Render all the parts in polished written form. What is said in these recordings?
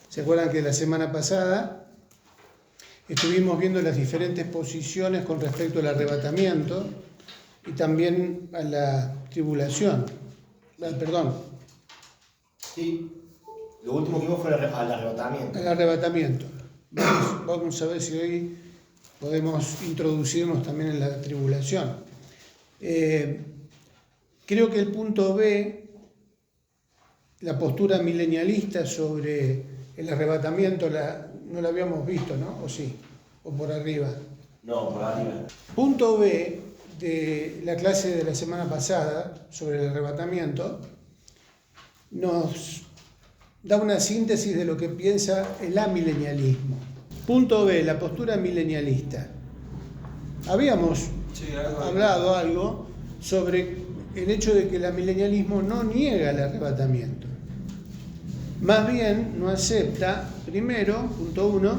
¿Se acuerdan que la semana pasada estuvimos viendo las diferentes posiciones con respecto al arrebatamiento y también a la tribulación? Perdón. Sí, lo último que vimos fue al arrebatamiento. Al arrebatamiento. Vamos a ver si hoy podemos introducirnos también en la tribulación. Creo que el punto B, la postura milenialista sobre el arrebatamiento, no la habíamos visto, ¿no? ¿O sí? ¿O por arriba? No, por arriba. Punto B de la clase de la semana pasada sobre el arrebatamiento nos da una síntesis de lo que piensa el amilenialismo. Punto B, la postura milenialista. Habíamos hablado algo sobre el hecho de que el amilenialismo no niega el arrebatamiento. Más bien no acepta, primero, punto 1,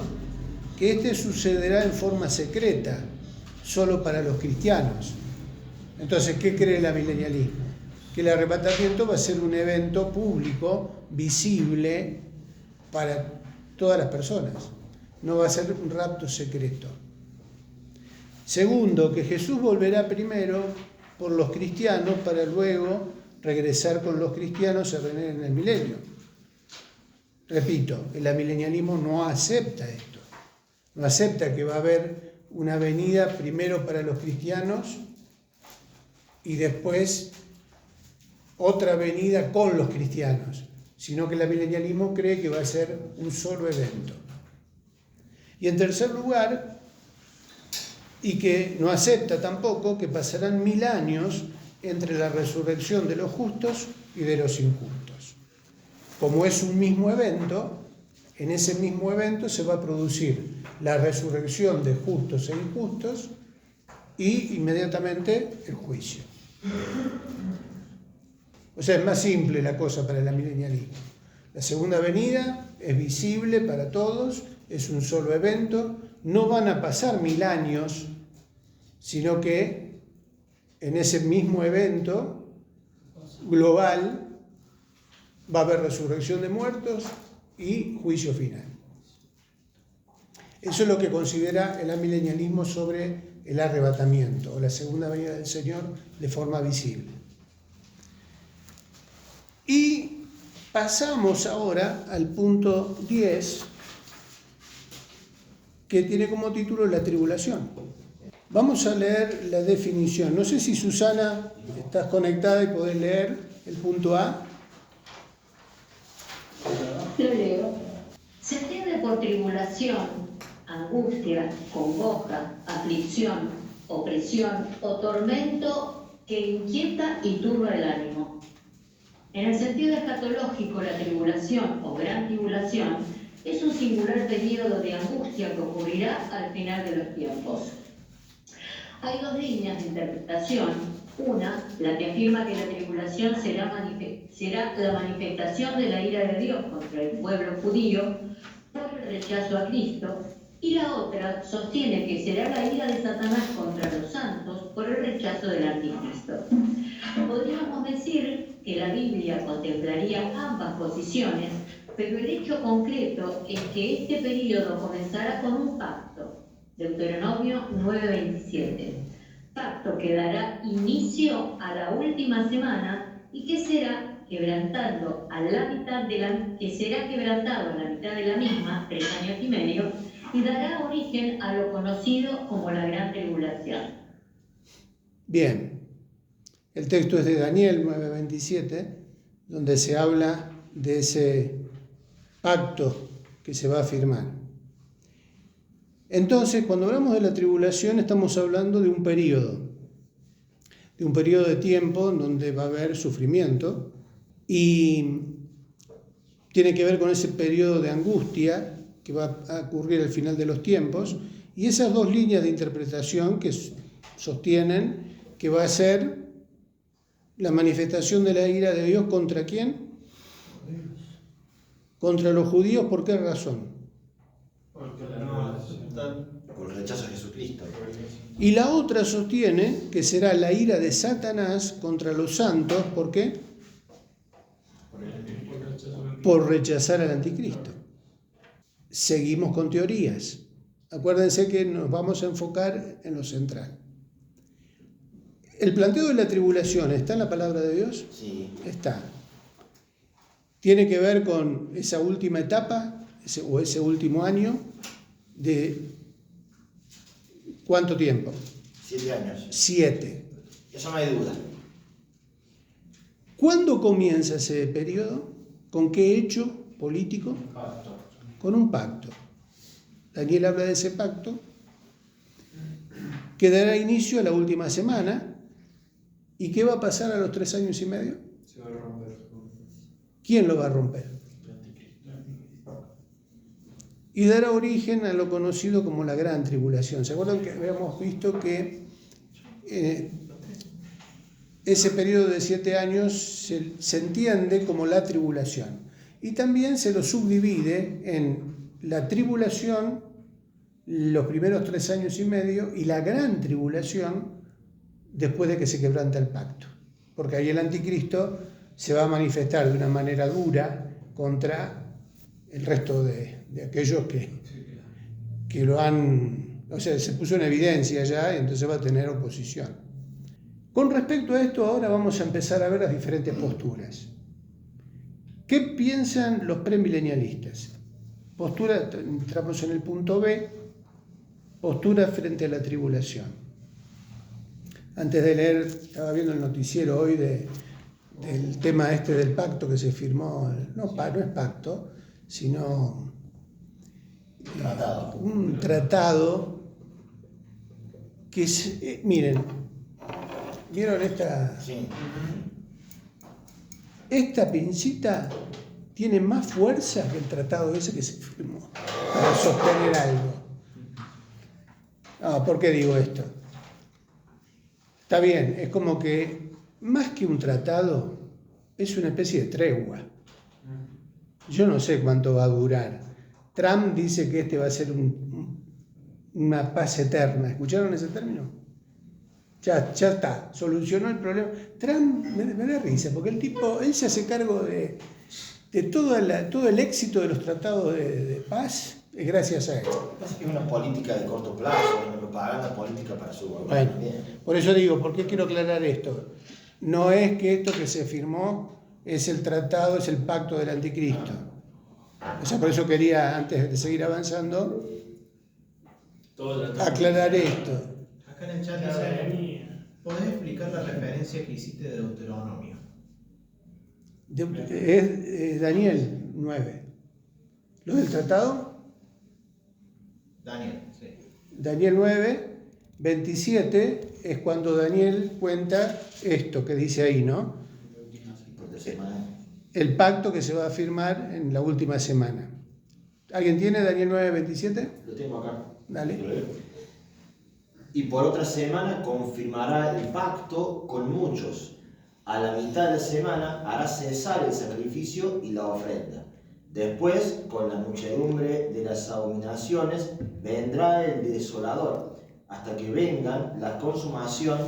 que este sucederá en forma secreta, solo para los cristianos. Entonces, ¿qué cree el amilenialismo? Que el arrebatamiento va a ser un evento público, visible, para todas las personas. No va a ser un rapto secreto. Segundo, que Jesús volverá primero por los cristianos para luego regresar con los cristianos a reinar en el milenio. Repito, el amilenialismo no acepta esto. No acepta que va a haber una venida primero para los cristianos y después otra venida con los cristianos, sino que el amilenialismo cree que va a ser un solo evento. Y en tercer lugar, y que no acepta tampoco que pasarán 1000 años entre la resurrección de los justos y de los injustos. Como es un mismo evento, en ese mismo evento se va a producir la resurrección de justos e injustos y inmediatamente el juicio. O sea, es más simple la cosa para el amilenialismo. La segunda venida es visible para todos, es un solo evento, no van a pasar 1000 años, sino que en ese mismo evento global va a haber resurrección de muertos y juicio final. Eso es lo que considera el amilenialismo sobre el arrebatamiento o la segunda venida del Señor de forma visible. Y pasamos ahora al punto 10, que tiene como título la tribulación. Vamos a leer la definición. No sé si Susana estás conectada y podés leer el punto A. Lo leo. Se entiende por tribulación, angustia, congoja, aflicción, opresión o tormento que inquieta y turba el ánimo. En el sentido escatológico, la tribulación o gran tribulación es un singular periodo de angustia que ocurrirá al final de los tiempos. Hay dos líneas de interpretación. Una, la que afirma que la tribulación será la manifestación de la ira de Dios contra el pueblo judío por el rechazo a Cristo, y la otra sostiene que será la ira de Satanás contra los santos por el rechazo del anticristo. Podríamos decir que la Biblia contemplaría ambas posiciones, pero el hecho concreto es que este período comenzará con un pacto, Deuteronomio 9:27, pacto que dará inicio a la última semana y que será quebrantado a la mitad de la misma, 3 años y medio, y dará origen a lo conocido como la Gran Tribulación. Bien, el texto es de Daniel 9:27, donde se habla de ese pacto que se va a firmar. Entonces, cuando hablamos de la tribulación, estamos hablando de un periodo de tiempo en donde va a haber sufrimiento y tiene que ver con ese periodo de angustia que va a ocurrir al final de los tiempos, y esas dos líneas de interpretación que sostienen que va a ser la manifestación de la ira de Dios ¿contra quién? Contra los judíos. ¿Por qué razón? Porque no aceptan. Por el rechazo a Jesucristo. Y la otra sostiene que será la ira de Satanás contra los santos. ¿Por qué? Por rechazar al anticristo. seguimos con teorías. Acuérdense que nos vamos a enfocar en lo central. ¿El planteo de la tribulación está en la palabra de Dios? Sí. Está. Tiene que ver con esa última etapa o ese último año de ¿cuánto tiempo? 7 años. 7. Eso no hay duda. ¿Cuándo comienza ese periodo? ¿Con qué hecho político? Pacto. Con un pacto. Daniel habla de ese pacto que dará inicio a la última semana. ¿Y qué va a pasar a los 3 años y medio? Se va a romper. ¿Quién lo va a romper? Y dará origen a lo conocido como la Gran Tribulación. ¿Se acuerdan que habíamos visto que ese periodo de 7 años se entiende como la tribulación? Y también se lo subdivide en la tribulación, los primeros 3 años y medio, y la Gran Tribulación después de que se quebranta el pacto. Porque ahí el anticristo se va a manifestar de una manera dura contra el resto de aquellos que lo han, o sea, se puso en evidencia ya, y entonces va a tener oposición. Con respecto a esto, ahora vamos a empezar a ver las diferentes posturas. ¿Qué piensan los premilenialistas? Postura, entramos en el punto B, postura frente a la tribulación. Antes de leer, estaba viendo el noticiero hoy del tema este del pacto que se firmó, no es pacto, sino un tratado que es, miren, ¿vieron esta? Sí. Esta pincita tiene más fuerza que el tratado ese que se firmó para sostener algo. ¿Por qué digo esto? Está bien, es como que más que un tratado, es una especie de tregua. Yo no sé cuánto va a durar. Trump dice que este va a ser una paz eterna. ¿Escucharon ese término? Ya está, solucionó el problema. Trump me da risa, porque el tipo, él se hace cargo de todo el éxito de los tratados de paz, es gracias a él. Es una política de corto plazo, una propaganda política para su gobierno. Bueno, por eso digo, ¿por qué quiero aclarar esto? No es que esto que se firmó es el tratado, es el pacto del anticristo. O sea, por eso quería, antes de seguir avanzando, aclarar esto. Acá en el chat dice, ¿podés explicar la referencia que hiciste de Deuteronomio? Es Daniel 9. ¿Lo del tratado? Daniel, sí. Daniel 9, 27 es cuando Daniel cuenta esto que dice ahí, ¿no? El pacto que se va a firmar en la última semana. ¿Alguien tiene Daniel 9, 27? Lo tengo acá. Dale. Y por otra semana confirmará el pacto con muchos. A la mitad de la semana hará cesar el sacrificio y la ofrenda. Después, con la muchedumbre de las abominaciones, vendrá el desolador, hasta que vengan la consumación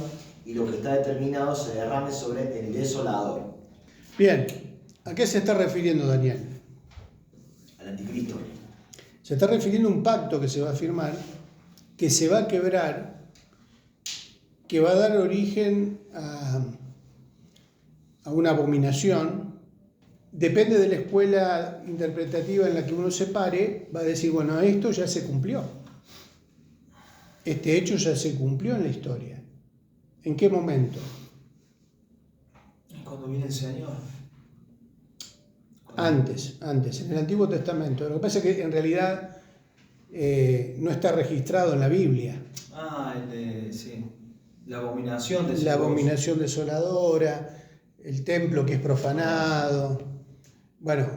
y lo que está determinado se derrame sobre el desolador. Bien, ¿a qué se está refiriendo Daniel? Al anticristo. Se está refiriendo a un pacto que se va a firmar, que se va a quebrar, que va a dar origen a una abominación. Depende de la escuela interpretativa en la que uno se pare, va a decir, bueno, esto ya se cumplió. Este hecho ya se cumplió en la historia. ¿En qué momento? Cuando viene el Señor. Antes, en el Antiguo Testamento. Lo que pasa es que en realidad no está registrado en la Biblia. Sí. La abominación de La abominación desoladora, el templo que es profanado. Bueno,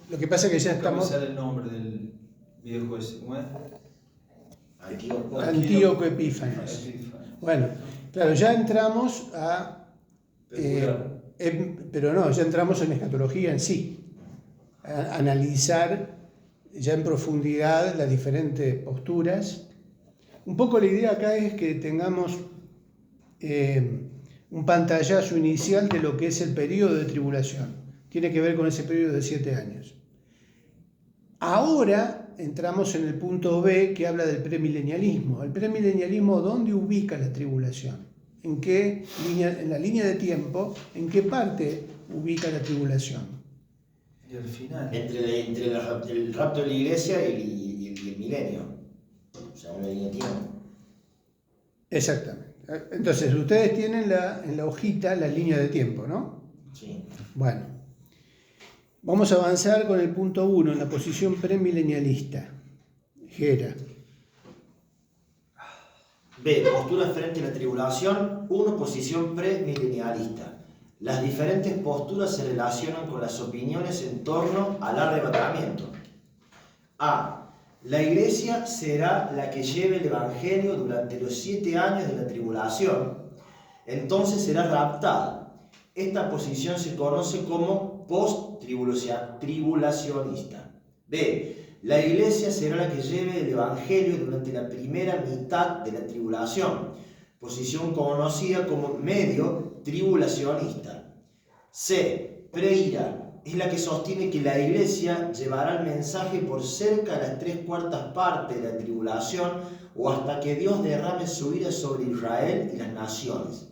lo que pasa es que ya estamos... ¿Cómo el nombre del viejo ese? ¿Cómo es? Antíoco Epífanes. Bueno, claro, ya entramos pero no, ya entramos en la escatología en sí. A analizar ya en profundidad las diferentes posturas. Un poco la idea acá es que tengamos un pantallazo inicial de lo que es el periodo de tribulación. Tiene que ver con ese periodo de 7 años. Ahora, entramos en el punto B que habla del premilenialismo. ¿El premilenialismo dónde ubica la tribulación? ¿En qué línea, en la línea de tiempo, en qué parte ubica la tribulación? Y al final. Entre el rapto de la iglesia y el milenio. O sea, una línea de tiempo. Exactamente. Entonces, ustedes tienen en la hojita la línea de tiempo, ¿no? Sí. Bueno, vamos a avanzar con el punto 1, en la posición premilenialista. Gera. B. Postura frente a la tribulación. 1. Posición premilenialista. Las diferentes posturas se relacionan con las opiniones en torno al arrebatamiento. A. La iglesia será la que lleve el evangelio durante los 7 años de la tribulación. Entonces será raptada. Esta posición se conoce como post-tribulacionista. B. La iglesia será la que lleve el evangelio durante la primera mitad de la tribulación, posición conocida como medio tribulacionista. C. Preira. Es la que sostiene que la iglesia llevará el mensaje por cerca de las 3/4 partes de la tribulación o hasta que Dios derrame su ira sobre Israel y las naciones.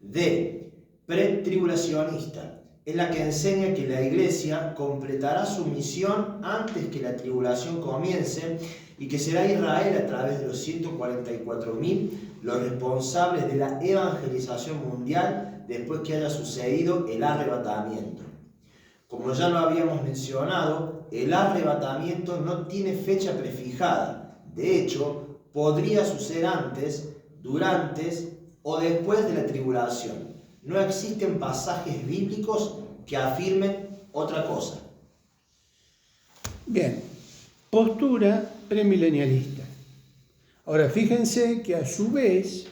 D. Pretribulacionista. Es la que enseña que la iglesia completará su misión antes que la tribulación comience y que será Israel a través de los 144.000 los responsables de la evangelización mundial después que haya sucedido el arrebatamiento. Como ya lo habíamos mencionado, el arrebatamiento no tiene fecha prefijada. De hecho, podría suceder antes, durante o después de la tribulación. No existen pasajes bíblicos que afirmen otra cosa. Bien, postura premilenialista. Ahora, fíjense que a su vez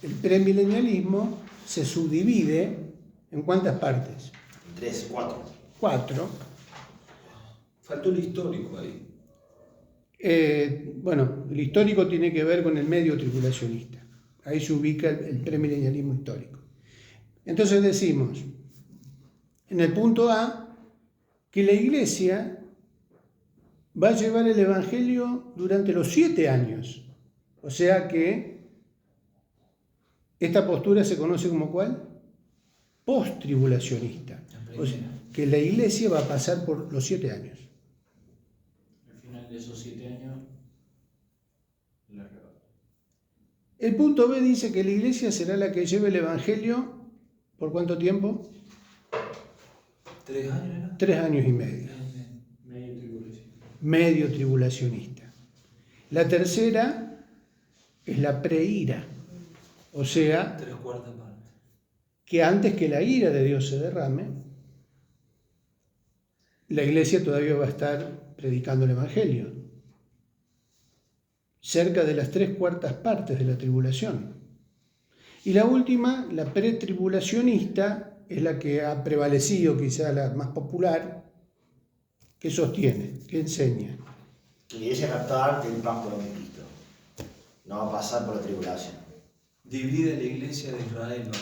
el premilenialismo se subdivide en ¿cuántas partes? 3, 4. 4. Faltó el histórico ahí. Bueno, el histórico tiene que ver con el medio tribulacionista. Ahí se ubica el premilenialismo histórico. Entonces decimos, en el punto A, que la iglesia va a llevar el evangelio durante los 7 años. O sea que esta postura se conoce como ¿cuál? Post-tribulacionista. O sea, que la iglesia va a pasar por los 7 años. Al final de esos 7 años, la arrebato. El punto B dice que la iglesia será la que lleve el evangelio, ¿por cuánto tiempo? 3 años, ¿no? 3 años y medio. Medio tribulación. Medio tribulacionista. La tercera es la preira, o sea, 3/4 parte. que antes que la ira de Dios se derrame, la iglesia todavía va a estar predicando el evangelio, cerca de las 3/4 partes de la tribulación. Y la última, la pretribulacionista, es la que ha prevalecido, quizá la más popular, que sostiene, que enseña. Que la iglesia raptada antes del pacto de Cristo. No va a pasar por la tribulación. Divide la iglesia de Israel, ¿no?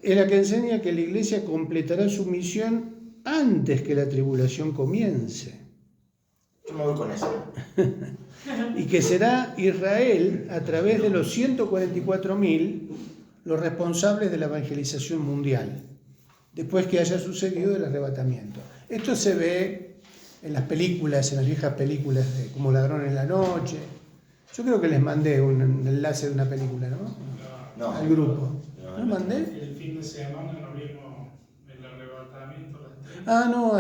Es la que enseña que la iglesia completará su misión antes que la tribulación comience. Yo me voy con eso. Y que será Israel, a través de los 144.000, los responsables de la evangelización mundial, después que haya sucedido el arrebatamiento. Esto se ve en las películas, en las viejas películas como Ladrón en la Noche. Yo creo que les mandé un enlace de una película, ¿no? No. Al grupo. ¿No mandé? El fin de semana nos vimos el arrebatamiento. Ah, no,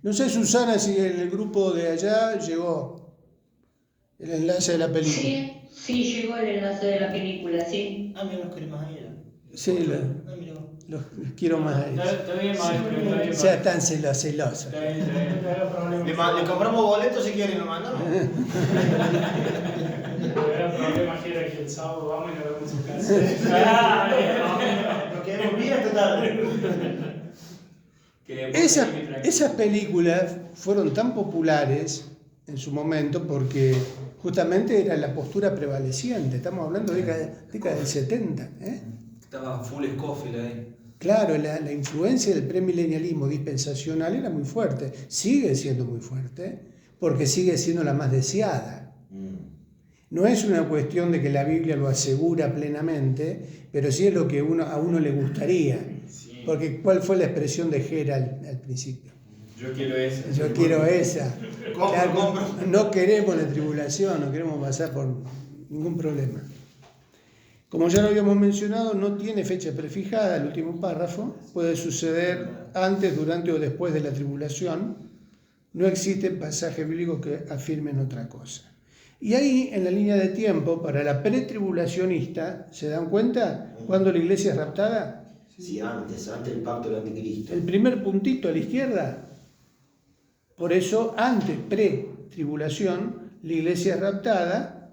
no sé, Susana, si en el grupo de allá llegó el enlace de la película. Sí, llegó el enlace de la película, sí. Ah, mira, los querés más a ella. Sí, Ah, mira. los quiero más a ellos. Está bien, maestro, está bien. O sea, tan celosos. Está bien, está bien. No era problema. Le compramos boletos si quieren, lo mandamos. No era problema que era que el sábado vamos y nos vemos en su casa. Nos quedamos bien esta tarde. Esas películas fueron tan populares en su momento porque justamente era la postura prevaleciente. Estamos hablando de década del 70. Estaba full Scofield ahí. Claro, la influencia del premilenialismo dispensacional era muy fuerte, sigue siendo muy fuerte, porque sigue siendo la más deseada. No es una cuestión de que la Biblia lo asegura plenamente, pero sí es lo que a uno le gustaría. Sí. Porque ¿cuál fue la expresión de Gera al principio? Yo quiero esa. Yo quiero esa. Compro, Claro, compro. no queremos la tribulación, no queremos pasar por ningún problema. Como ya lo habíamos mencionado, no tiene fecha prefijada el último párrafo, puede suceder antes, durante o después de la tribulación. No existen pasajes bíblicos que afirmen otra cosa. Y ahí, en la línea de tiempo, para la pretribulacionista, ¿se dan cuenta cuando la iglesia es raptada? Sí, antes del pacto del anticristo. El primer puntito a la izquierda. Por eso, antes, pre-tribulación, la iglesia es raptada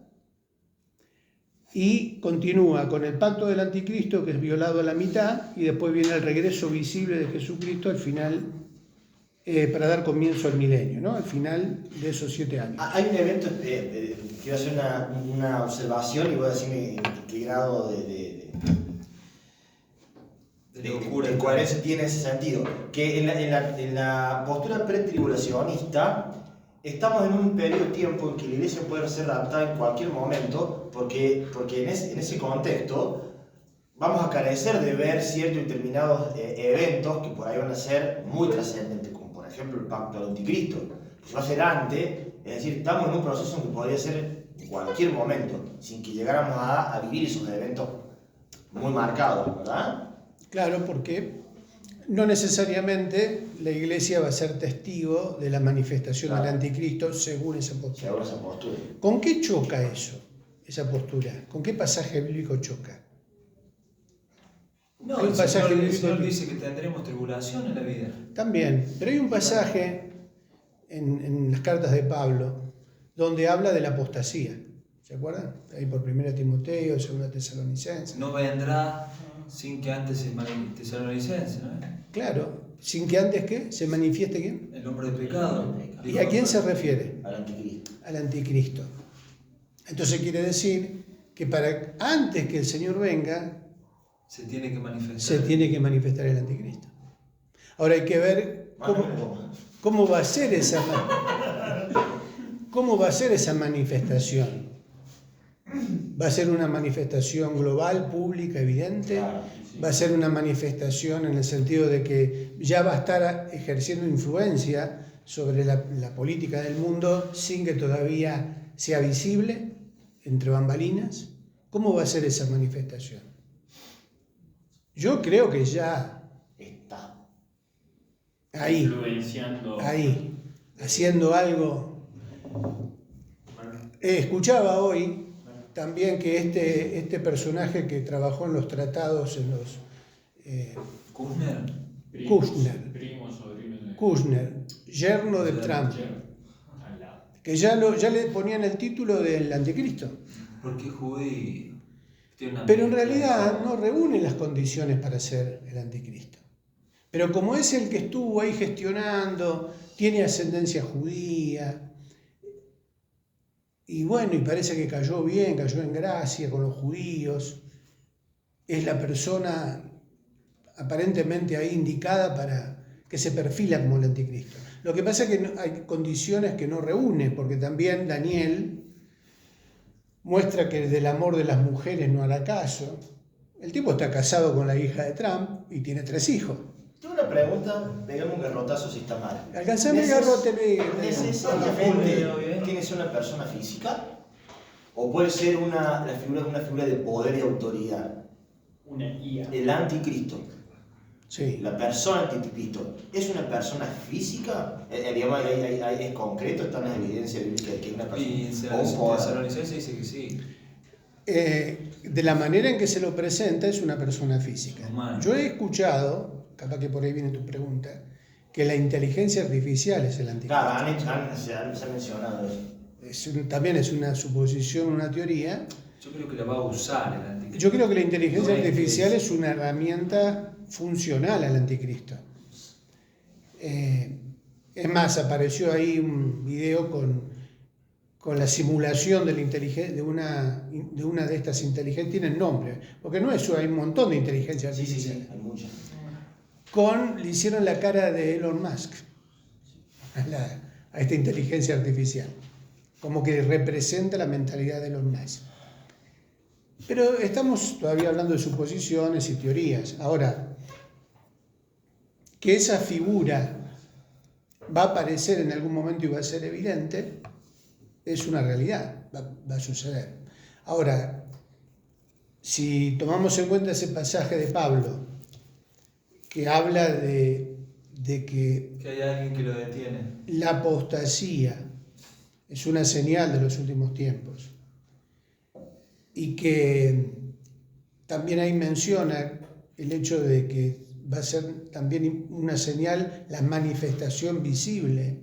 y continúa con el pacto del anticristo, que es violado a la mitad, y después viene el regreso visible de Jesucristo al final, para dar comienzo al milenio, ¿no? Al final de esos 7 años. Hay un evento, quiero hacer una observación y voy a decirme qué grado de locura de coherencia tiene ese sentido. Que en la postura pretribulacionista estamos en un periodo de tiempo en que la iglesia puede ser raptada en cualquier momento, porque en ese contexto vamos a carecer de ver ciertos y determinados eventos que por ahí van a ser muy trascendentes, como por ejemplo el pacto del anticristo, que va a ser antes, es decir, estamos en un proceso que podría ser en cualquier momento, sin que llegáramos a vivir esos eventos muy marcados, ¿verdad? Claro, porque no necesariamente la iglesia va a ser testigo de la manifestación Claro. del anticristo según esa Se postura. abre esa postura. ¿Con qué choca eso, esa postura? ¿Con qué pasaje bíblico choca? No, Hay un el pasaje Señor bíblico que- dice que tendremos tribulación en la vida. También, pero hay un pasaje en las cartas de Pablo donde habla de la apostasía. ¿Se acuerdan? Ahí por 1 Timoteo, 2 Tesalonicenses. No vendrá sin que antes se manifieste Tesalonicense, ¿no? Claro, sin que antes ¿qué? Se manifieste ¿quién? El hombre de pecado. ¿Y a quién se refiere? Al anticristo. Al anticristo. Entonces quiere decir que antes que el Señor venga, Se tiene que manifestar. se tiene que manifestar el anticristo. Ahora hay que ver cómo va a ser esa manifestación. ¿Va a ser una manifestación global, pública, evidente? ¿Va a ser una manifestación en el sentido de que ya va a estar ejerciendo influencia sobre la política del mundo sin que todavía sea visible, entre bambalinas? ¿Cómo va a ser esa manifestación? Yo creo que ya Está. ahí, Influenciando. haciendo algo. Escuchaba hoy también que este personaje que trabajó en los tratados, en los Kushner. Kushner. Primo, sobrino de. Kushner, yerno de Trump, Al lado. que ya le ponían el título del anticristo. Porque judío. Tiene una Pero en mezcla. realidad no reúne las condiciones para ser el anticristo. Pero como es el que estuvo ahí gestionando, tiene ascendencia judía, y bueno, y parece que cayó bien, cayó en gracia con los judíos, es la persona aparentemente ahí indicada para que se perfila como el anticristo. Lo que pasa es que hay condiciones que no reúne, porque también Daniel muestra que del amor de las mujeres no hará caso. El tipo está casado con la hija de Trump y tiene 3 hijos. Tengo una pregunta, pegame un garrotazo si está mal. Alcanzame el garrote, ¿Necesariamente tiene que ser una persona física? ¿O puede ser una figura de poder y autoridad? Una IA. El anticristo, Sí. la persona anticristo, ¿es una persona física? Digamos, ¿es concreto? ¿Está en la evidencia bíblica de que es una Y persona? ¿O un poder? Tesalonicense dice que sí. De la manera en que se lo presenta es una persona física. Humano. Yo he escuchado, capaz que por ahí viene tu pregunta, que la inteligencia artificial es el anticristo. Claro, se ha mencionado eso. También es una suposición, una teoría. Yo creo que la va a usar el anticristo. Yo creo que la inteligencia No es que artificial es- es una herramienta funcional al anticristo. Es más, apareció ahí un video con la simulación de la de una de estas inteligencias, tienen nombre, porque no es eso, hay un montón de inteligencia Sí, artificial. hay muchas. Le hicieron la cara de Elon Musk a esta inteligencia artificial, como que representa la mentalidad de los nazis. Pero estamos todavía hablando de suposiciones y teorías. Ahora, que esa figura va a aparecer en algún momento y va a ser evidente, es una realidad, va a suceder. Ahora, si tomamos en cuenta ese pasaje de Pablo, que habla de que hay alguien que lo detiene. la apostasía es una señal de los últimos tiempos, y que también ahí menciona el hecho de que va a ser también una señal la manifestación visible,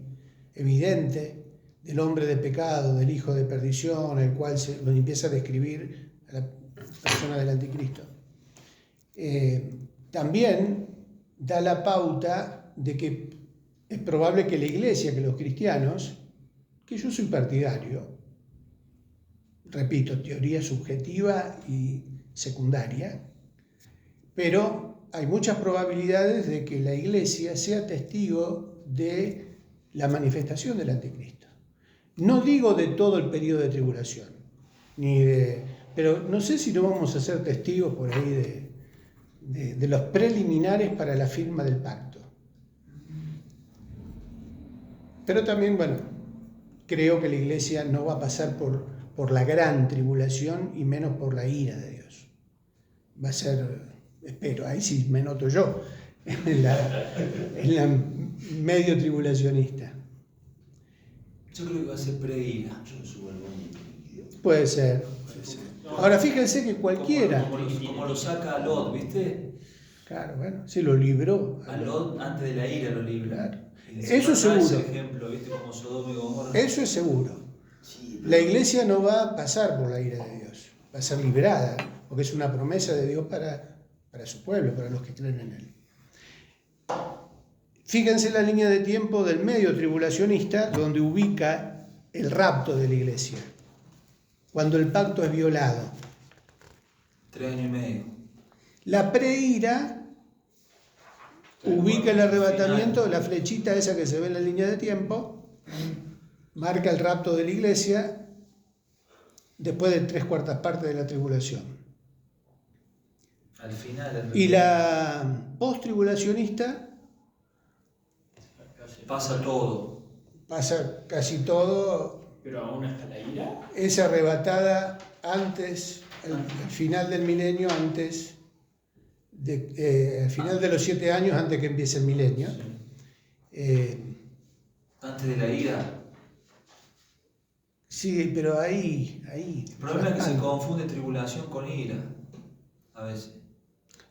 evidente, del hombre de pecado, del hijo de perdición, el cual lo empieza a describir a la persona del anticristo. También da la pauta de que es probable que la iglesia, que los cristianos, que yo soy partidario, repito, teoría subjetiva y secundaria, pero hay muchas probabilidades de que la iglesia sea testigo de la manifestación del anticristo. No digo de todo el periodo de tribulación, pero no sé si no vamos a ser testigos por ahí de los preliminares para la firma del pacto. Pero también, bueno, creo que la iglesia no va a pasar por la gran tribulación y menos por la ira de Dios. Va a ser, espero, ahí sí me noto yo, en la medio tribulacionista. Yo creo que va a ser pre-ira. Puede ser. Ahora fíjense que cualquiera. Como lo saca a Lot, ¿viste? Claro, bueno, se lo libró. A Lot antes de la ira lo libra. Claro. Eso es seguro. Ese ejemplo, ¿viste? Como Sodoma y Gomorra. Eso es seguro. La iglesia no va a pasar por la ira de Dios, va a ser librada, porque es una promesa de Dios para su pueblo, para los que creen en Él. Fíjense la línea de tiempo del medio tribulacionista, donde ubica el rapto de la iglesia, cuando el pacto es violado. 3 años y medio. La preira ubica el arrebatamiento, la flechita esa que se ve en la línea de tiempo, marca el rapto de la iglesia después de 3/4 partes de la tribulación. Al final. Y la post-tribulacionista pasa todo. pasa casi todo, Pero aún hasta la ira. es arrebatada antes, al final del milenio, antes al final de los 7 años, antes que empiece el milenio. Antes de la ira. Sí, pero ahí. El problema es que se confunde tribulación con ira. A veces.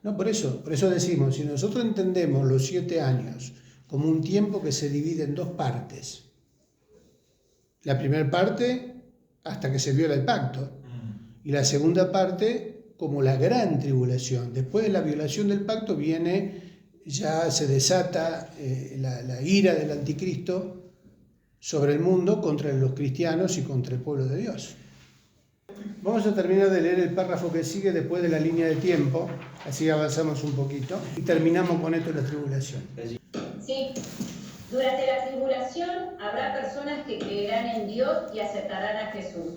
No, por eso decimos, si nosotros entendemos los 7 años como un tiempo que se divide en 2 partes, la primera parte hasta que se viola el pacto, y la segunda parte como la gran tribulación. Después de la violación del pacto ya se desata la ira del anticristo sobre el mundo contra los cristianos y contra el pueblo de Dios. Vamos a terminar de leer el párrafo que sigue después de la línea de tiempo, así avanzamos un poquito y terminamos con esto de la tribulación. Sí, durante la tribulación habrá personas que creerán en Dios y aceptarán a Jesús.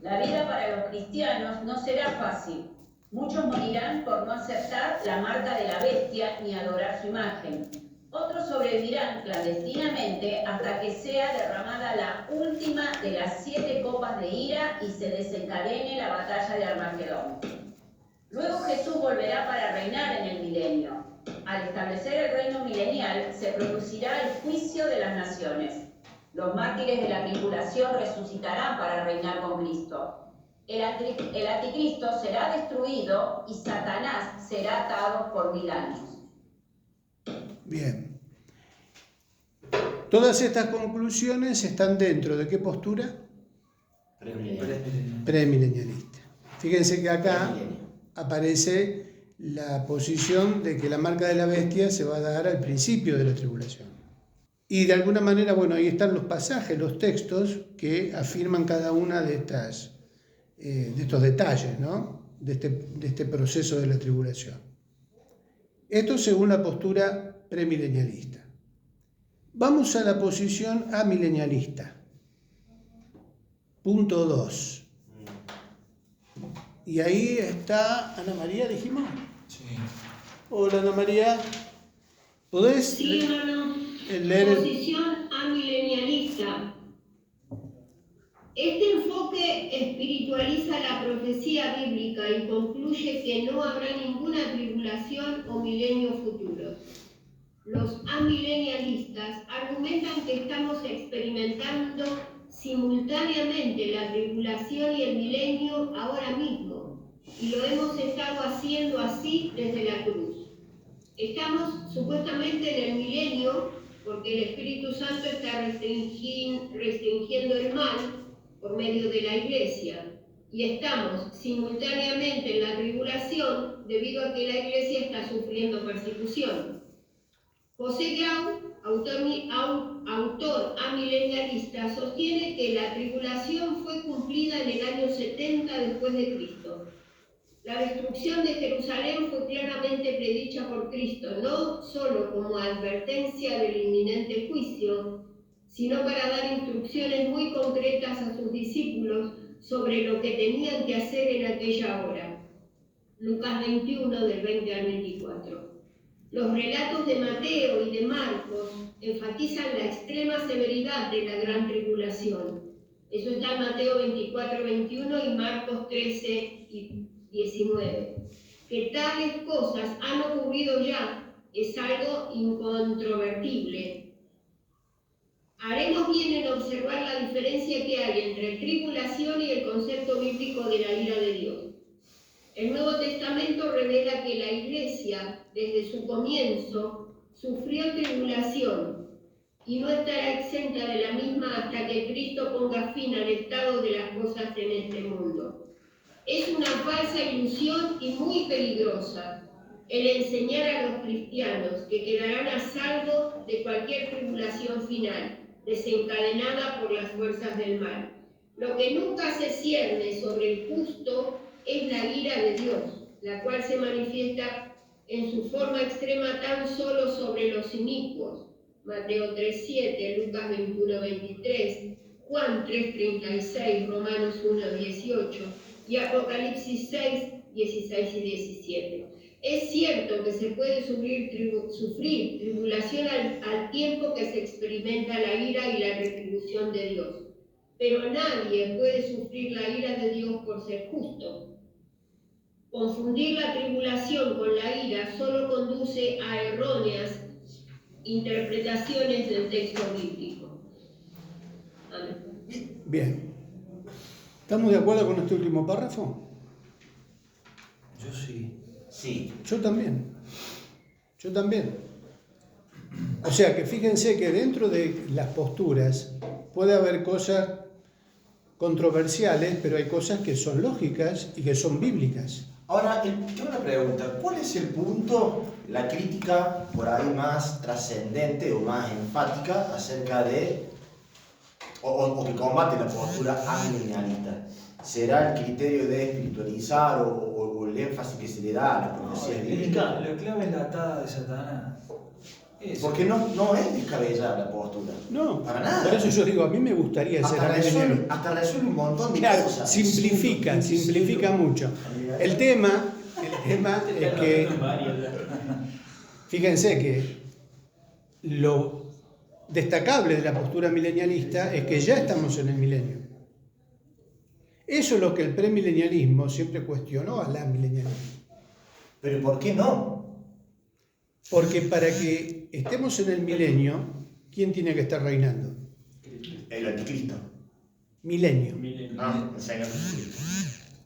La vida para los cristianos no será fácil. Muchos morirán por no aceptar la marca de la bestia ni adorar su imagen. Otros sobrevivirán clandestinamente hasta que sea derramada la última de las 7 copas de ira y se desencadene la batalla de Armagedón. Luego Jesús volverá para reinar en el milenio. Al establecer el reino milenial se producirá el juicio de las naciones. Los mártires de la tribulación resucitarán para reinar con Cristo. El anticristo será destruido y Satanás será atado por 1000 años. Bien. Todas estas conclusiones están dentro de qué postura? Premilenialista. Fíjense que acá aparece la posición de que la marca de la bestia se va a dar al principio de la tribulación. Y de alguna manera, bueno, ahí están los pasajes, los textos que afirman cada una de estos detalles, ¿no? de este proceso de la tribulación. Esto según la postura premilenialista. Vamos a la posición amilenialista. Punto 2. Y ahí está Ana María, dijimos. Sí. Hola Ana María. ¿Podés Sí, hermano. leer el... Posición amilenialista. Este enfoque espiritualiza la profecía bíblica y concluye que no habrá ninguna tribulación o milenio futuro. Los amilenialistas argumentan que estamos experimentando simultáneamente la tribulación y el milenio ahora mismo, y lo hemos estado haciendo así desde la cruz. Estamos supuestamente en el milenio porque el Espíritu Santo está restringiendo el mal por medio de la Iglesia, y estamos simultáneamente en la tribulación debido a que la Iglesia está sufriendo persecución. José Grau, autor amilenialista, sostiene que la tribulación fue cumplida en el año 70 después de Cristo. La destrucción de Jerusalén fue claramente predicha por Cristo, no solo como advertencia del inminente juicio, sino para dar instrucciones muy concretas a sus discípulos sobre lo que tenían que hacer en aquella hora. Lucas 21, del 20 al 24. Los relatos de Mateo y de Marcos enfatizan la extrema severidad de la gran tribulación. Eso está en Mateo 24, 21 y Marcos 13 y 19. Que tales cosas han ocurrido ya es algo incontrovertible. Haremos bien en observar la diferencia que hay entre tribulación y el concepto bíblico de la ira de Dios. El Nuevo Testamento revela que la Iglesia, desde su comienzo, sufrió tribulación y no estará exenta de la misma hasta que Cristo ponga fin al estado de las cosas en este mundo. Es una falsa ilusión y muy peligrosa el enseñar a los cristianos que quedarán a salvo de cualquier tribulación final, desencadenada por las fuerzas del mal. Lo que nunca se cierne sobre el justo es la ira de Dios, la cual se manifiesta en su forma extrema tan solo sobre los inicuos. Mateo 3:7, Lucas 21:23, Juan 3:36, Romanos 1:18 y Apocalipsis 6:16 y 17. Es cierto que se puede sufrir tribulación al tiempo que se experimenta la ira y la retribución de Dios, pero nadie puede sufrir la ira de Dios por ser justo. Confundir la tribulación con la ira solo conduce a erróneas interpretaciones del texto bíblico. Amén. Bien. ¿Estamos de acuerdo con este último párrafo? Yo sí. Sí. Yo también. Yo también. O sea que fíjense que dentro de las posturas puede haber cosas controversiales, pero hay cosas que son lógicas y que son bíblicas. Ahora, tengo una pregunta. ¿Cuál es el punto, la crítica por ahí más trascendente o más enfática acerca de, o que combate la postura amilenialista? ¿Será el criterio de espiritualizar o el énfasis que se le da a la profecía bíblica? La clave es la atada de Satanás. Eso. Porque no es descabellada la postura. No, para nada. Por eso yo digo, a mí me gustaría ser amilenialista. Hasta resuelve un montón de Claro, cosas. simplifica mucho. El tema es que, fíjense que lo destacable de la postura milenialista es que ya estamos en el milenio. Eso es lo que el premilenialismo siempre cuestionó al amilenialismo. Pero ¿por qué no? Porque para que estemos en el milenio, ¿quién tiene que estar reinando? El anticristo. Milenio. El Señor Jesucristo.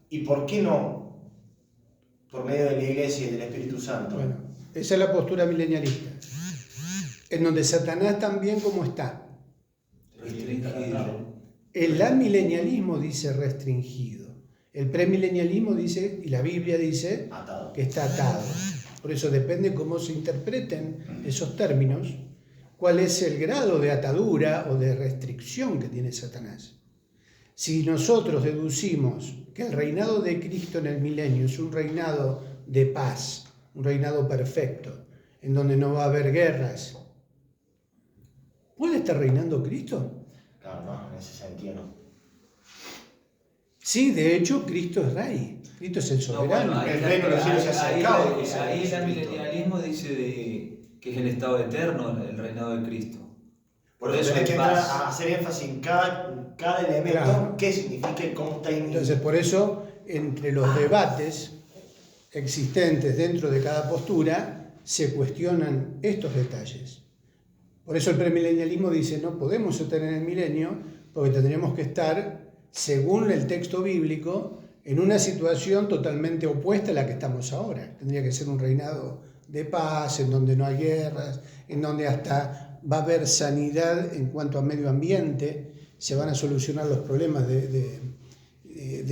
¿Y por qué no? Por medio de la Iglesia y del Espíritu Santo. Bueno, esa es la postura milenialista. En donde Satanás también como está. Restringido. El amilenialismo dice restringido. El premilenialismo dice, y la Biblia dice, Atado. que está atado. Por eso depende cómo se interpreten esos términos, cuál es el grado de atadura o de restricción que tiene Satanás. Si nosotros deducimos que el reinado de Cristo en el milenio es un reinado de paz, un reinado perfecto, en donde no va a haber guerras, ¿Puede estar reinando Cristo? Claro, no, en ese sentido no. Sí, de hecho, Cristo es rey. Cristo es el No, soberano. bueno, El reino de los cielos se ha acercado, dice ahí el Jesucristo. milenialismo dice que es el estado eterno, el reinado de Cristo. Por eso tenés que entrar a hacer énfasis en cada elemento, Claro. qué significa y cómo está en Entonces, por eso, entre los debates existentes dentro de cada postura, se cuestionan estos detalles. Por eso el premilenialismo dice, no podemos estar en el milenio, porque tendríamos que estar, según el texto bíblico, en una situación totalmente opuesta a la que estamos ahora. Tendría que ser un reinado de paz, en donde no hay guerras, en donde hasta va a haber sanidad en cuanto a medio ambiente, se van a solucionar los problemas de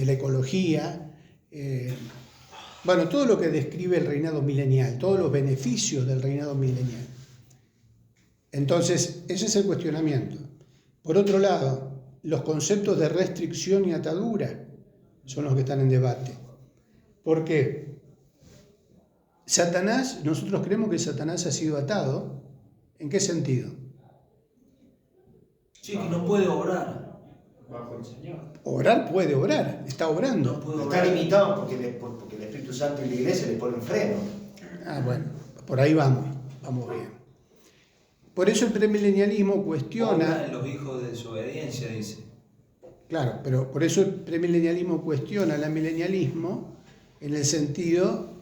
la ecología. Bueno, todo lo que describe el reinado milenial, todos los beneficios del reinado milenial. Entonces, ese es el cuestionamiento. Por otro lado, los conceptos de restricción y atadura son los que están en debate. ¿Por qué? Satanás, nosotros creemos que Satanás ha sido atado. ¿En qué sentido? Sí, que no puede obrar. Bajo el Señor. Orar puede orar, está obrando. No puede Está obrar. limitado porque el Espíritu Santo y la Iglesia le ponen freno. Ah, bueno, por ahí vamos bien. Por eso el premilenialismo cuestiona, Obra en los hijos de desobediencia, dice. claro, pero por eso el premilenialismo cuestiona el amilenialismo en el sentido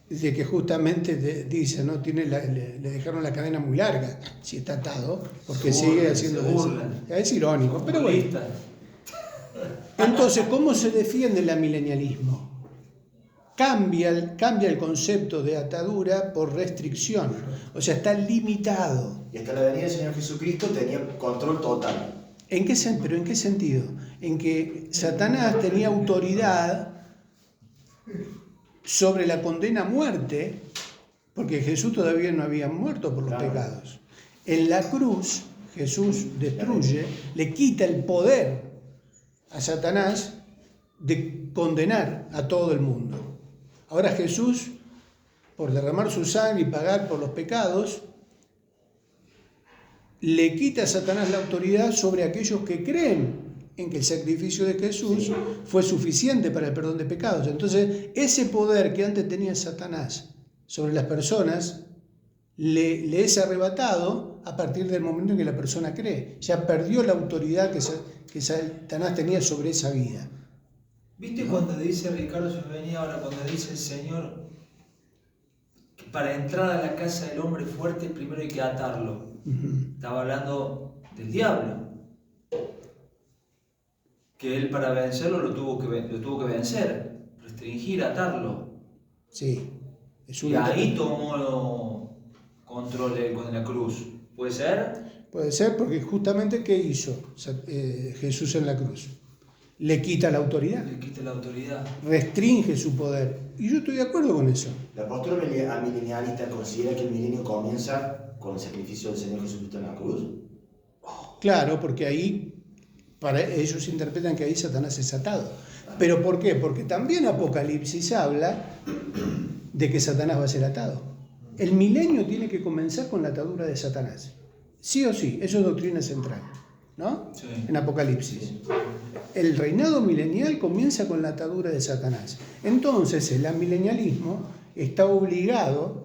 de que justamente dice, ¿no? Le dejaron la cadena muy larga, si está atado, porque Se sigue burlan, haciendo se burlan. Es irónico, pero bueno. Futbolistas. Entonces, ¿cómo se defiende el amilenialismo? Cambia el concepto de atadura por restricción, o sea, está limitado. Y hasta la venida del Señor Jesucristo tenía control total. ¿Pero en qué sentido? En que Satanás tenía autoridad sobre la condena a muerte, porque Jesús todavía no había muerto por los Claro. pecados. En la cruz, Jesús destruye, le quita el poder a Satanás de condenar a todo el mundo. Ahora Jesús, por derramar su sangre y pagar por los pecados, le quita a Satanás la autoridad sobre aquellos que creen en que el sacrificio de Jesús fue suficiente para el perdón de pecados. Entonces, ese poder que antes tenía Satanás sobre las personas, le es arrebatado a partir del momento en que la persona cree. Ya perdió la autoridad que Satanás tenía sobre esa vida. ¿Viste cuando dice Ricardo, se me venía ahora, cuando dice el Señor que para entrar a la casa del hombre fuerte primero hay que atarlo? Estaba hablando del diablo. Que él para vencerlo lo tuvo que vencer, restringir, atarlo. Sí. Es Y ahí tomó control él con la cruz. ¿Puede ser? Puede ser porque justamente ¿qué hizo Jesús en la cruz? Le quita la autoridad, Le quita la autoridad. restringe su poder. Y yo estoy de acuerdo con eso. La postura amilenialista considera que el milenio comienza con el sacrificio del Señor Jesucristo en la cruz. Claro, porque ahí, para ellos interpretan que ahí Satanás es atado. ¿Pero por qué? Porque también Apocalipsis habla de que Satanás va a ser atado. El milenio tiene que comenzar con la atadura de Satanás. Sí o sí, eso es doctrina central, ¿no? Sí. En Apocalipsis. El reinado milenial comienza con la atadura de Satanás. Entonces, el amilenialismo está obligado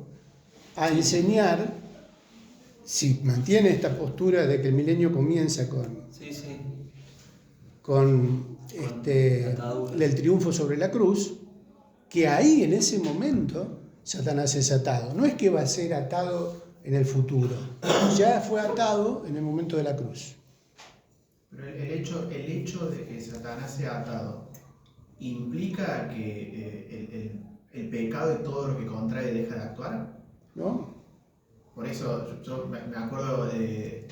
a enseñar, si mantiene esta postura de que el milenio comienza Sí, sí. con atadura. el triunfo sobre la cruz, que ahí en ese momento Satanás es atado. No es que va a ser atado en el futuro, ya fue atado en el momento de la cruz. Pero el hecho de que Satanás sea atado implica que el pecado y todo lo que contrae deja de actuar. ¿No? Por eso yo me acuerdo de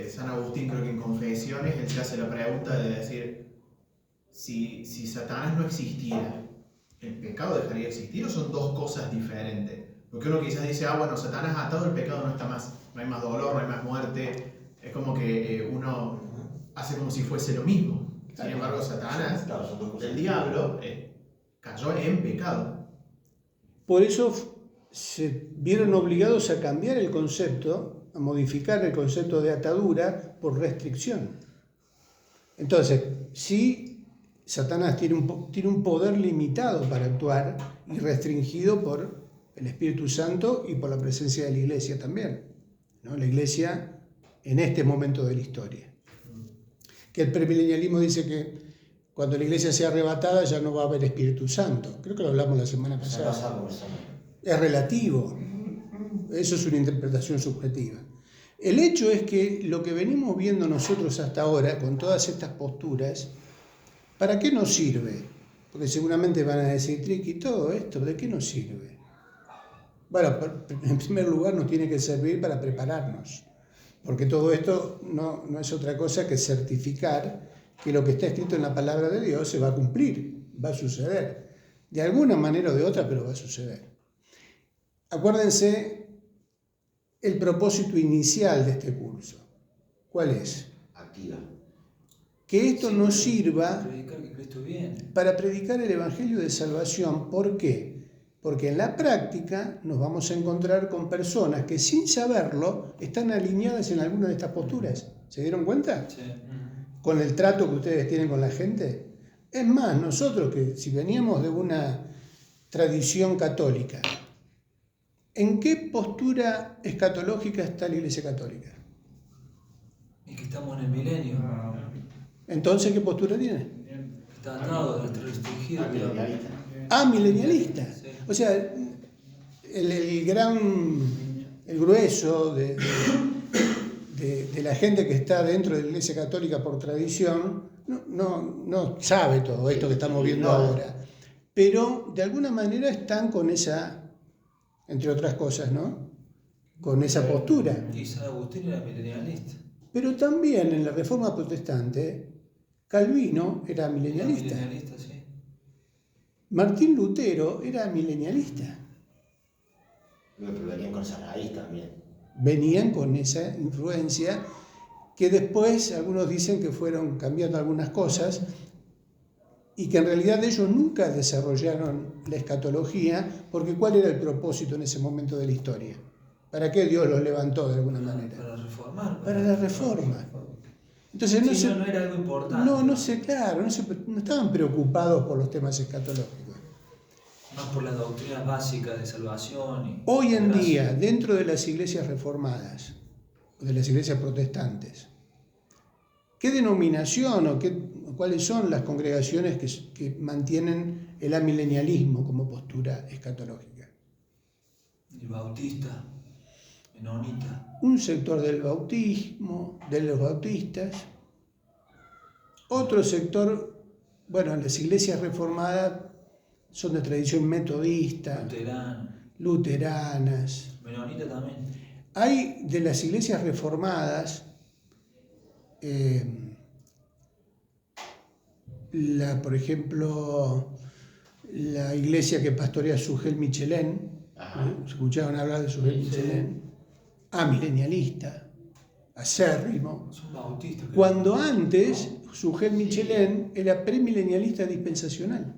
San Agustín, creo que en Confesiones, él se hace la pregunta de decir, si Satanás no existiera, ¿el pecado dejaría de existir o son dos cosas diferentes? Porque uno quizás dice, bueno, Satanás atado, el pecado no está más, no hay más dolor, no hay más muerte, es como que uno hace como si fuese lo mismo. Sin embargo, Satanás, Claro, son dos cosas. el diablo, cayó en pecado. Por eso se vieron obligados a cambiar el concepto a modificar el concepto de atadura por restricción. Entonces, sí, Satanás tiene un poder limitado para actuar y restringido por el Espíritu Santo y por la presencia de la Iglesia también, ¿no? La Iglesia en este momento de la historia. Que el premilenialismo dice que cuando la Iglesia sea arrebatada ya no va a haber Espíritu Santo. Creo que lo hablamos la semana pasada. Es relativo. Eso es una interpretación subjetiva. El hecho es que lo que venimos viendo nosotros hasta ahora, con todas estas posturas, ¿para qué nos sirve? Porque seguramente van a decir, Triqui, todo esto, ¿de qué nos sirve? Bueno, en primer lugar nos tiene que servir para prepararnos, porque todo esto no es otra cosa que certificar que lo que está escrito en la palabra de Dios se va a cumplir, va a suceder. De alguna manera o de otra, pero va a suceder. Acuérdense el propósito inicial de este curso. ¿Cuál es? Activa. Que esto nos sirva Predicar que Cristo viene. para predicar el Evangelio de Salvación. ¿Por qué? Porque en la práctica nos vamos a encontrar con personas que sin saberlo están alineadas en alguna de estas posturas. ¿Se dieron cuenta? Sí. Con el trato que ustedes tienen con la gente. Es más, nosotros que si veníamos de una tradición católica, ¿en qué postura escatológica está la Iglesia Católica? Y que estamos en el milenio. Entonces, ¿qué postura tiene? Está atado, está restringido. Amilenialista. Sí. O sea, el grueso de la gente que está dentro de la Iglesia Católica por tradición no sabe todo esto que estamos viendo ahora. Pero de alguna manera están con esa, entre otras cosas, ¿no? Con esa postura. Y San Agustín era milenialista. Pero también en la Reforma Protestante, Calvino era milenialista. Milenialista, sí. Martín Lutero era milenialista. Pero venían con esa raíz también. Venían con esa influencia que después algunos dicen que fueron cambiando algunas cosas y que en realidad ellos nunca desarrollaron la escatología, porque ¿cuál era el propósito en ese momento de la historia? ¿Para qué Dios los levantó de alguna manera? Para reformar. Para la reforma. Entonces no era algo importante. No estaban preocupados por los temas escatológicos. Más por las doctrinas básicas de salvación. Hoy en día, dentro de las iglesias reformadas, de las iglesias protestantes, ¿qué denominación o cuáles son las congregaciones que mantienen el amilenialismo como postura escatológica? El bautista, menonita. Un sector del bautismo, de los bautistas, otro sector, bueno, las iglesias reformadas son de tradición metodista, luteranas. Menonita también. Hay de las iglesias reformadas, por ejemplo, la iglesia que pastorea Sugel Michelén, ¿escucharon hablar de Sugel Michelén? Amilenialista, acérrimo. Son bautistas. Cuando antes Sugel Michelén era premilenialista dispensacional.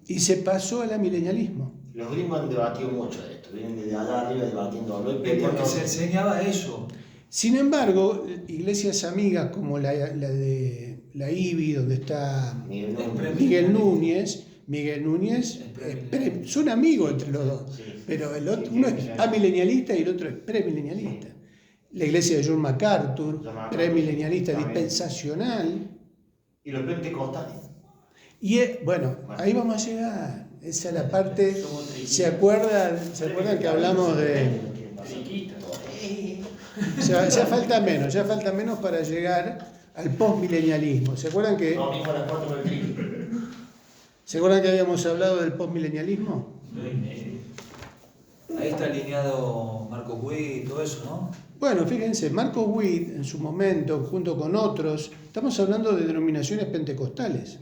Y se pasó al amilenialismo. Los gringos han debatido mucho de esto, vienen desde allá arriba debatiéndolo. Porque se enseñaba eso. Sin embargo, iglesias amigas como la de la IBI, donde está Miguel Núñez, son amigos entre los dos, pero el otro, uno es amilenialista y el otro es premilenialista. La iglesia de John MacArthur, premilenialista dispensacional. Y los pentecostales. Y bueno, ahí vamos a llegar. Esa es la parte. ¿Se acuerdan que hablamos de? Ya falta menos para llegar al postmilenialismo. ¿Se acuerdan que? ¿Se acuerdan que habíamos hablado del postmilenialismo? Ahí está alineado Marcos Witt y todo eso, ¿no? Bueno, fíjense, Marcos Witt en su momento, junto con otros, estamos hablando de denominaciones pentecostales,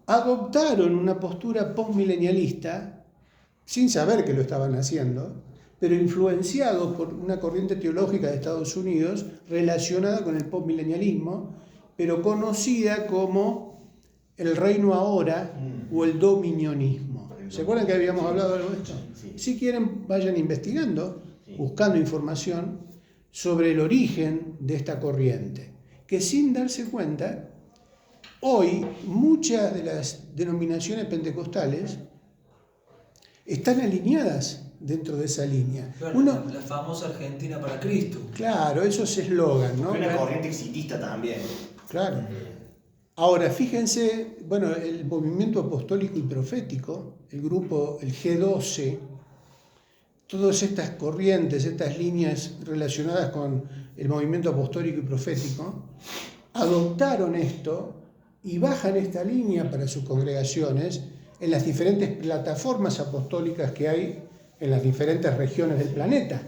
adoptaron una postura postmilenialista sin saber que lo estaban haciendo, pero influenciados por una corriente teológica de Estados Unidos relacionada con el postmilenialismo, pero conocida como el reino ahora o el dominionismo. ¿Se acuerdan que habíamos hablado de esto? Si quieren, vayan investigando. buscando información sobre el origen de esta corriente, que sin darse cuenta, hoy muchas de las denominaciones pentecostales están alineadas dentro de esa línea. Claro, la famosa Argentina para Cristo. Claro, eso es eslogan, ¿no? Fue una corriente exitista también. Claro. Ahora, fíjense, bueno, el movimiento apostólico y profético, el grupo, el G12, todas estas corrientes, estas líneas relacionadas con el movimiento apostólico y profético, adoptaron esto y bajan esta línea para sus congregaciones en las diferentes plataformas apostólicas que hay en las diferentes regiones del planeta.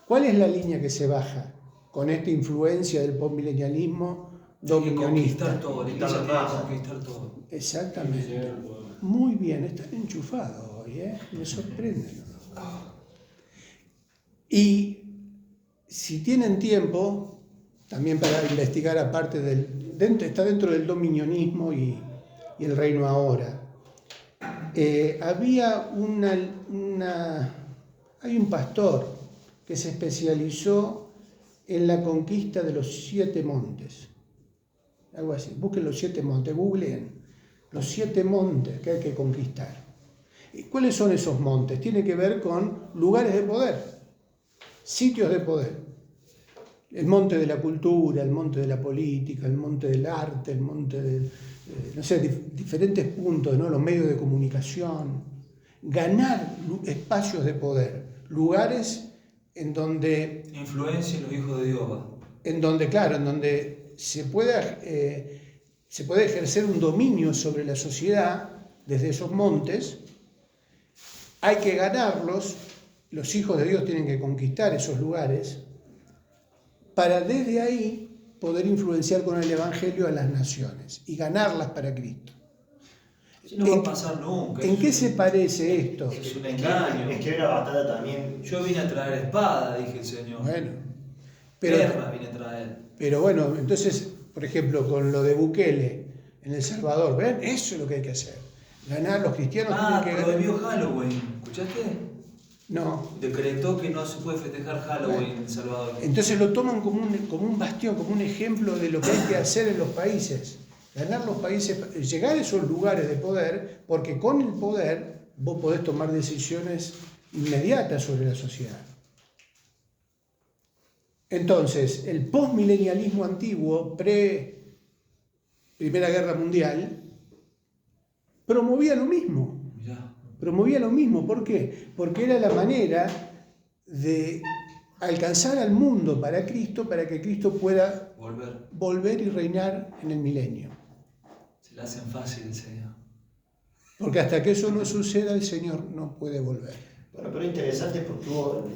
¿Cuál es la línea que se baja con esta influencia del postmilenialismo dominionista? Conquistar todo, la iglesia tiene que conquistar todo. Exactamente. Muy bien, están enchufados hoy, ¿eh? Me sorprenden. Y si tienen tiempo, también para investigar aparte está dentro del dominionismo y el reino ahora. Hay un pastor que se especializó en la conquista de los 7 montes. Algo así. Busquen los 7 montes, googleen los 7 montes que hay que conquistar. ¿Y cuáles son esos montes? Tiene que ver con lugares de poder, sitios de poder. El monte de la cultura, el monte de la política, el monte del arte, el monte de, diferentes puntos, ¿no? Los medios de comunicación. Ganar espacios de poder, lugares en donde... Influencia en los hijos de Dios. En donde se puede ejercer un dominio sobre la sociedad desde esos montes. Hay que ganarlos, los hijos de Dios tienen que conquistar esos lugares para desde ahí poder influenciar con el Evangelio a las naciones y ganarlas para Cristo. No va a pasar nunca. ¿En qué se parece esto? Es un engaño. Es que la batalla también. Yo vine a traer espada, dije el Señor. Bueno, Guerra vine a traer. Pero bueno, entonces, por ejemplo, con lo de Bukele en El Salvador, ¿ven? Eso es lo que hay que hacer. Ganar, los cristianos tienen que ganar. Prohibió Halloween, ¿escuchaste? No. Decretó que no se puede festejar Halloween en El Salvador. Entonces lo toman como un bastión, como un ejemplo de lo que hay que hacer en los países. Ganar los países, llegar a esos lugares de poder, porque con el poder vos podés tomar decisiones inmediatas sobre la sociedad. Entonces, el postmilenialismo antiguo, Primera Guerra Mundial, promovía lo mismo. Promovía lo mismo. ¿Por qué? Porque era la manera de alcanzar al mundo para Cristo, para que Cristo pueda volver y reinar en el milenio. Se le hacen fácil el Señor. Porque hasta que eso no suceda, el Señor no puede volver. Bueno, pero interesante porque hubo,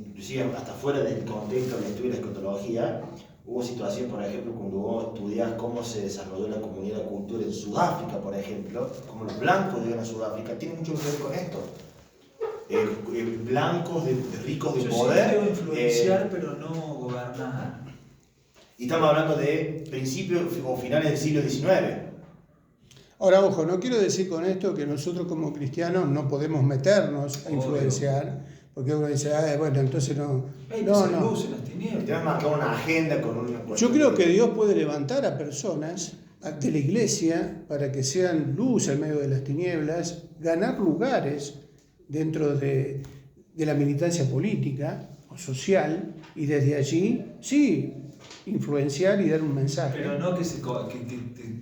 inclusive hasta fuera del contexto del estudio de la escatología, hubo situaciones, por ejemplo, cuando vos estudiás cómo se desarrolló la comunidad de la cultura en Sudáfrica, por ejemplo, como los blancos llegan a Sudáfrica, tiene mucho que ver con esto. Blancos ricos de poder. Yo sí influenciar, pero no gobernar. Y estamos hablando de principios o finales del siglo XIX. Ahora, ojo, no quiero decir con esto que nosotros como cristianos no podemos meternos a influenciar, porque uno dice, bueno, entonces no. No. Luz en las tinieblas. Te vas a marcar una agenda con una. Yo creo que Dios puede levantar a personas de la iglesia para que sean luz en medio de las tinieblas, ganar lugares dentro de la militancia política o social, y desde allí, sí, influenciar y dar un mensaje. Pero no que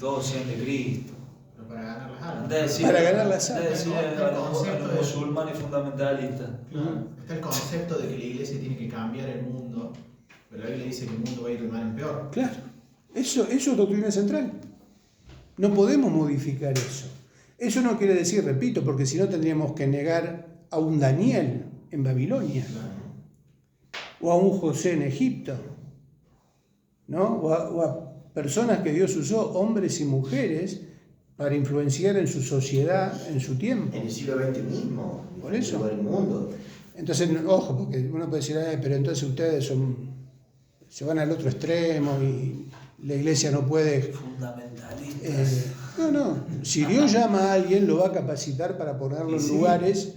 todos sean de Cristo. Pero para ganar las almas. Para ganar las almas. Decir a los musulmanes fundamentalistas. Está el concepto de que la iglesia tiene que cambiar el mundo, pero la Biblia dice que el mundo va a ir de mal en peor. Claro, eso es doctrina central. No podemos modificar eso. Eso no quiere decir, repito, porque si no tendríamos que negar a un Daniel en Babilonia, o a un José en Egipto, ¿no? o a personas que Dios usó, hombres y mujeres, para influenciar en su sociedad, en su tiempo. En el siglo XX mismo. Por eso. En el mundo. Entonces, ojo, porque uno puede decir, pero entonces ustedes se van al otro extremo y la iglesia no puede... Fundamentalistas. No. Si Dios llama a alguien, lo va a capacitar para ponerlo en lugares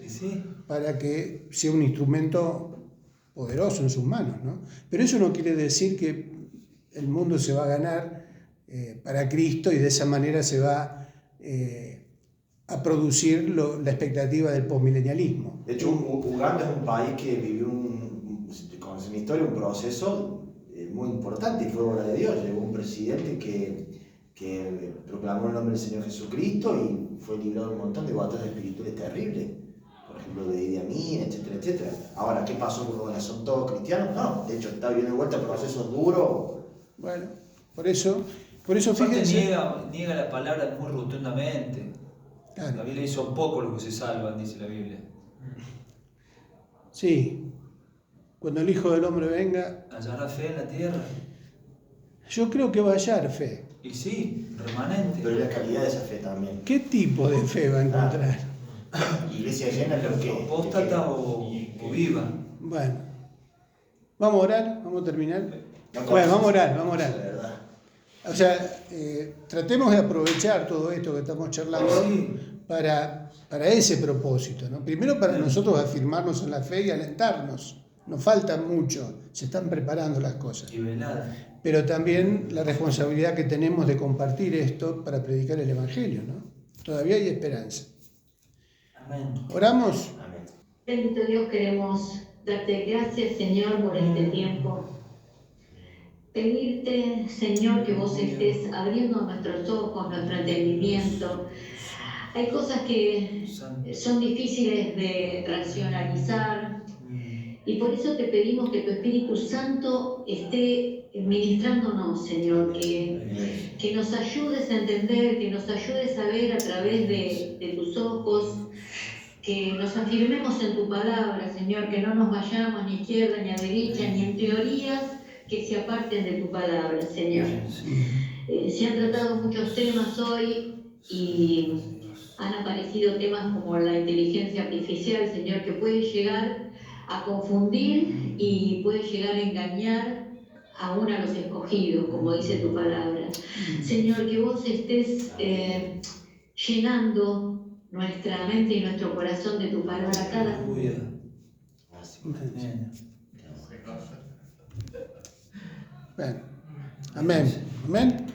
para que sea un instrumento poderoso en sus manos, ¿no? Pero eso no quiere decir que el mundo se va a ganar para Cristo y de esa manera se va a producir la expectativa del postmilenialismo. De hecho, Uganda es un país que vivió con su historia un proceso muy importante y fue obra de Dios. Llegó un presidente que proclamó el nombre del Señor Jesucristo y fue librado de un montón de batallas espirituales terribles. Por ejemplo, de Idi Amin, etcétera, etcétera. Ahora, ¿qué pasó con Uganda? ¿Son todos cristianos? No, de hecho, está viendo de vuelta procesos duros. Bueno, por eso Aparte fíjense. niega la palabra muy rotundamente. Claro. La Biblia dice: son pocos los que se salvan, dice la Biblia. Sí, cuando el Hijo del Hombre venga, ¿Hallará fe en la tierra? yo creo que va a hallar fe. Y sí, remanente. Pero la calidad de esa fe también. ¿Qué tipo de fe va a encontrar? Iglesia llena, pero que... ¿Apóstata o viva? Bueno, ¿vamos a orar? ¿Vamos a terminar? No, Bueno, vamos a orar, de vamos a orar. verdad. O sea, tratemos de aprovechar todo esto que estamos charlando Sí. para ese propósito, ¿no? Primero para nosotros afirmarnos en la fe y alentarnos. Nos falta mucho, se están preparando las cosas. Y velada. Pero también la responsabilidad que tenemos de compartir esto para predicar el Evangelio, ¿no? Todavía hay esperanza. Amén. ¿Oramos? Amén. Bendito Dios, queremos darte gracias, Señor, por este tiempo. Pedirte, Señor, que vos estés abriendo nuestros ojos, nuestro entendimiento. Hay cosas que son difíciles de racionalizar y por eso te pedimos que tu Espíritu Santo esté ministrándonos, Señor, que nos ayudes a entender, que nos ayudes a ver a través de tus ojos, que nos afirmemos en tu palabra, Señor, que no nos vayamos ni a izquierda ni a derecha, ni en teorías que se aparten de tu palabra, Señor. Se han tratado muchos temas hoy y han aparecido temas como la inteligencia artificial, Señor, que puede llegar a confundir y puede llegar a engañar aún a los escogidos, como dice tu palabra. Señor, que vos estés llenando nuestra mente y nuestro corazón de tu palabra cada día. Amén. Bueno, amén. Amén.